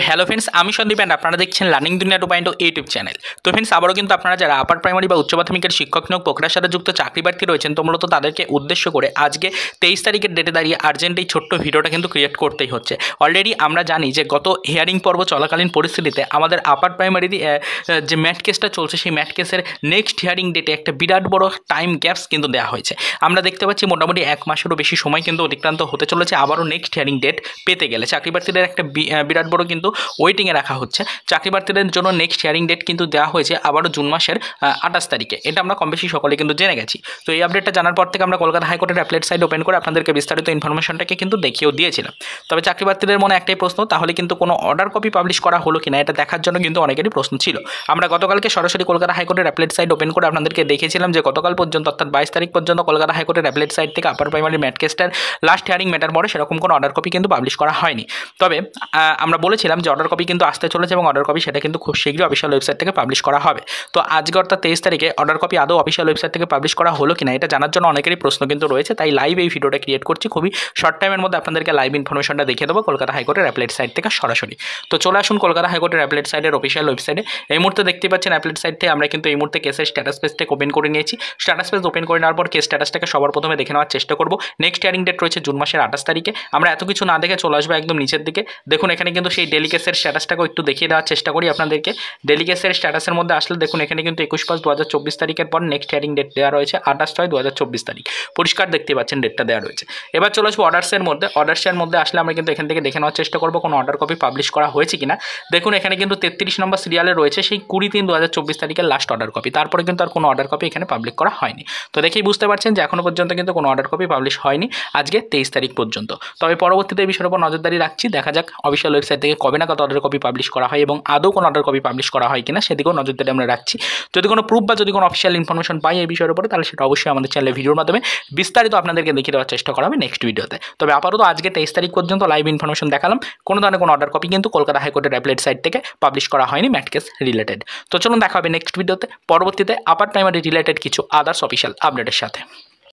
Hello friends, আমি Sandeep and আপনারা দেখছেন লার্নিং দুনিয়া 2.0 ইউটিউব চ্যানেল। তো ফ্রেন্ডস, আবারও কিন্তু আপনারা যারা আপার প্রাইমারি বা উচ্চ প্রাথমিকের শিক্ষক নিয়োগ প্রক্রিয়ার সাথে যুক্ত চাকরি প্রার্থী রয়েছেন, তো মূলত তাদেরকে উদ্দেশ্য করে আজকে 23 তারিখের ডেটে দাঁড়িয়ে আর্জেন্ট এই ছোট্ট ভিডিওটা কিন্তু ক্রিয়েট করতেই হচ্ছে। অলরেডি আমরা জানি যে গত হিয়ারিং পর্ব চলাকালীন পরিস্থিতিতে আমাদের আপার প্রাইমারির যে ম্যাট কেসটা চলছে, সেই ম্যাট কেসের নেক্সট হিয়ারিং ডেটে একটা বিরাট বড় টাইম গ্যাপস কিন্তু দেওয়া হয়েছে। আমরা দেখতে পাচ্ছি মোটামুটি 1 মাসেরও বেশি সময় কিন্তু অতিক্রান্ত হতে চলেছে আবারও নেক্সট হিয়ারিং ডেট পেতে গেলে। চাকরি প্রার্থীদের একটা বিরাট বড় কিন্তু ওয়েটিংয়ে রাখা হচ্ছে। চাকরি প্রার্থীদের জন্য নেক্সট হিয়ারিং ডেট কিন্তু দেওয়া হয়েছে আবারও জুন মাসের 28 তারিখে। এটা আমরা কম বেশি সকলে কিন্তু জেনে গেছি। তো এই আপডেটটা জানার পর থেকে আমরা কলকাতা হাইকোর্টের অ্যাপলেট সাইট ওপেন করে আপনাদেরকে বিস্তারিত ইনফরমেশনটাকে কিন্তু দেখিয়েও দিয়েছিলাম। তবে চাকরি প্রার্থীদের মনে একটাই প্রশ্ন, তাহলে কিন্তু কোনো অর্ডার কপি পাবলিশ করা হলো কিনা এটা দেখার জন্য কিন্তু অনেকেরই প্রশ্ন ছিল। আমরা গতকালকে সরাসরি কলকাতা হাইকোর্টের অ্যাপলেট সাইট ওপেন করে আপনাদেরকে দেখিয়েছিলাম যে গতকাল পর্যন্ত অর্থাৎ 22 তারিখ পর্যন্ত কলকাতা হাইকোর্টের অ্যাপলেট সাইট থেকে আপার প্রাইমারি ম্যাট কেসটার লাস্ট হিয়ারিং ম্যাটার পরে সেরকম কোনো অর্ডার কপি কিন্তু পাবলিশ করা হয়নি। তবে আমরা বলেছিলাম যে অর্ডার কপি কিন্তু আসতে চলেছে এবং অর্ডার কপি সেটা কিন্তু খুব শীঘ্রই অফিসিয়াল ওয়েবসাইট থেকে পাবলিশ করা হবে। তো আজকে অর্থাৎ 23 তারিখে অর্ডার কপি আদৌ অফিসিয়াল ওয়েবসাইট থেকে পাবলিশ করা হলো কিনা এটা জানার জন্য অনেকেরই প্রশ্ন কিন্তু রয়েছে। তাই লাইভ এই ভিডিওটা ক্রিয়েট করছি, খুবই শর্ট টাইমের মধ্যে আপনাদেরকে লাইভ ইনফরমেশনটা দেখিয়ে দেবো কলকাতা হাইকোর্টের অ্যাপলেট সাইট থেকে সরাসরি। তো চলে আসুন কলকাতা হাইকোর্টের অ্যাপলেট সাইটের অফিসিয়াল ওয়েবসাইটে। এই মুহূর্তে দেখতে পাচ্ছেন অ্যাপলেট সাইট থেকে আমরা কিন্তু এই মুহূর্তে কেসের স্ট্যাটাস পেজটাকে ওপেন করে নিয়েছি। স্ট্যাটাস পেজ ওপেন করে নেওয়ার পর কেস স্ট্যাটাসটাকে সবার প্রথমে দেখে নেওয়ার চেষ্টা করব। নেক্সট হিয়ারিং ডেট রয়েছে জুন মাসের 28 তারিখে। আমরা এত কিছু না দেখে চলে আসবো একদম নিচের দিকে। দেখুন এখানে কিন্তু সেই ডেলি কেসের স্ট্যাটাসটাকে একটু দেখিয়ে দেওয়ার চেষ্টা করি আপনাদেরকে। ডেলি কেসের স্ট্যাটাসের মধ্যে আসলে দেখুন এখানে কিন্তু 21/5/2024 তারিখের পর নেক্সট হিয়ারিং ডেট দেওয়া রয়েছে 28/6/2024 তারিখ। পরিষ্কার দেখতে পাচ্ছেন ডেটটা দেওয়া রয়েছে। এবার চলে আসবো অর্ডার্সের মধ্যে। অর্ডার্সের মধ্যে আসলে আমরা কিন্তু এখান থেকে দেখে নেওয়ার চেষ্টা করবো কোনো অর্ডার কপি পাবলিশ করা হয়েছে কিনা। দেখুন এখানে কিন্তু 33 নম্বর সিরিয়ালে রয়েছে সেই 20/3/2024 তারিখের লাস্ট অর্ডার কপি। তারপরে কিন্তু আর কোনো অর্ডার কপি এখানে পাবলিশ করা হয়নি। তো দেখেই বুঝতে পারছেন যে এখনো পর্যন্ত কিন্তু কোনো অর্ডার কপি পাবলিশ হয়নি আজকে 23 তারিখ পর্যন্ত। তবে পরবর্তীতে এই বিষয়ের উপর নজরদারি রাখছি। দেখা যাক অফিসিয়াল ওয়েবসাইট থেকে কবে নাগাদ অর্ডার কপি পাবলিশ করা হয় এবং আদৌ কোনো অর্ডার কপি পাবলিশ করা হয় কিনা সেদিকেও নজরদারি আমরা রাখছি। যদি কোনো প্রুফ বা যদি কোনো অফিসিয়াল ইনফরমেশন পাই এই বিষয়ের উপরে, তাহলে সেটা অবশ্যই আমাদের চ্যানেলে ভিডিওর মাধ্যমে বিস্তারিত আপনাদেরকে দেখিয়ে দেওয়ার চেষ্টা করা হবে নেক্সট ভিডিওতে। তবে আপাতত আজকে 23 তারিখ পর্যন্ত লাইভ ইনফরমেশন দেখালাম। কোনো ধরনের কোনো অর্ডার কপি কিন্তু কলকাতা হাইকোর্টের অ্যাপলেট সাইট থেকে পাবলিশ করা হয়নি ম্যাট কেস রিলেটেড। তো চলুন দেখা হবে নেক্সট ভিডিওতে পরবর্তীতে আপার প্রাইমারি রিলেটেড কিছু আদার্স অফিসিয়াল আপডেটের সাথে।